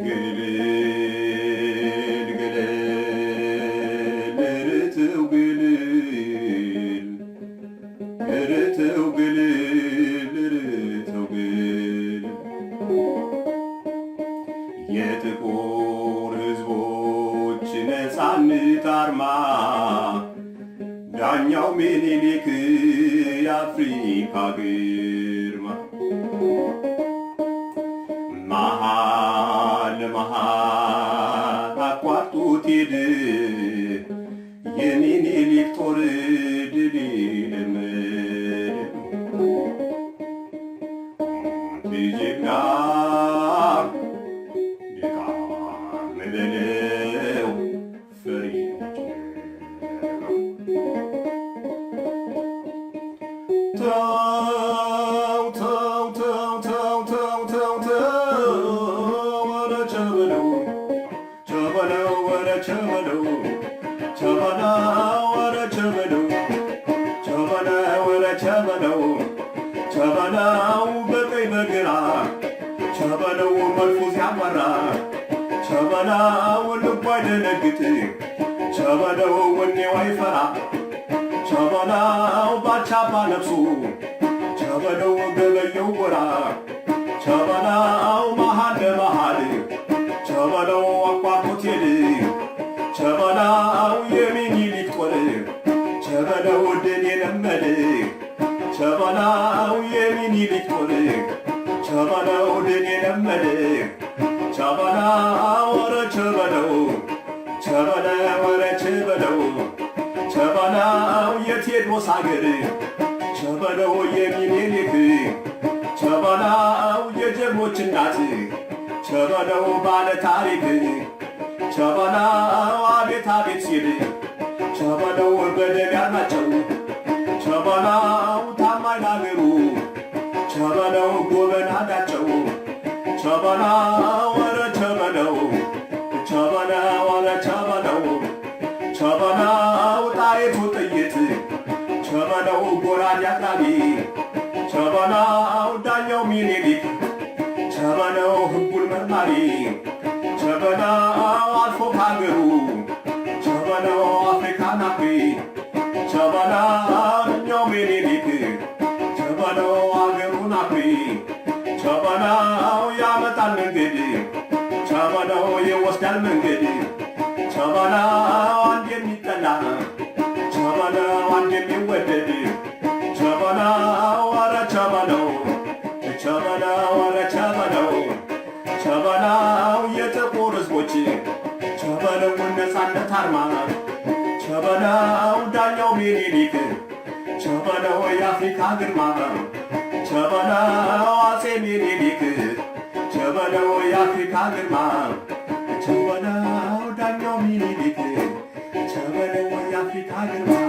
ግልል ግልል ርትው ግልል ርትው ግልል ርትው ግልል የጥቁር ሕዝቦች ነፃነት አርማ ዳኛው ምኒልክ የአፍሪካ ግርማ መሃል ለመሃል አቋርጦት ሄደ የሚኒሊክ ጦር ድል ለመደ ጀግና ድካም በለው ፈሪ ተው ተው ተው ተው ተው ተው ተው ወረ ቸበለው ቸበለው ወረ ቸበለው ቸበለው ወረ ቸበለው ቸበለው ወረ ቸበለው ቸበለው በቀኝ በግራ ቸበለው መድፉ ሲያበራ ቸበለው ልቡ አይደነግጥ ቸበለው ወኔው አይፈራ ቸበለው ባልቻባ ለብሶ ቸበለው ገበየው ጎራ ቸበለው መሃል ለመሃል ቸበለው አቋርጦት ሄደ ቸበለው የሚኒሊክ ጦር ቸበለው ድል የለመደ ቸበለው የሚኒሊክ ጦር ቸበለው ድል የለመደ ቸበለው ወረ ቸበለው ቸበለው ወረ ቸበለው ቸበለው የቴዎድሮስ አገር ቸበለው የሚኒሊክ ቸበለው የጀግኖች እናት ቸበለው ባለ ታሪክ ቸበለው አቤት አቤት ሲል ቸበለው በደም ያልናቸው ቸበለው ታማኝ ላገሩ ቸበለው ጎበና ዳቸው ቸበለው ወረ ቸበለው ቸበለው ወረ ቸበለው ቸበለው ጣይቱ ጥይት ቸበለው ጎራዴ አቅራቢ ቸበለው ዳኛው ሚኒሊክ ቸበለው ሕጉን መርማሪ ቸበለው አልፎ ካገሩ ቸበለው አፍሪካን አኩሪ ቸበለው ዳኛው ሚኒሊክ ቸበለው አገሩን አኩሪ ቸበለው ያመጣል መንገድ ቸበለው ይወስዳል መንገድ ቸበለው አንድ የሚጠላ ቸበለው አንድ የሚወደድ ቸበለው ወረ ቸበለው ቸበለው ወረ ቸበለው ቸበለው የጥቁር ሕዝቦች ቸበለው ነፃነት አርማ ቸበለው ዳኛው ሚኒሊክ ቸበለው የአፍሪካ ግርማ ቸበለው አፄ ሚኒሊክ ቸበለው የአፍሪካ ግርማ ቸበለው ዳኛው ሚኒሊክ ቸበለው የአፍሪካ ግርማ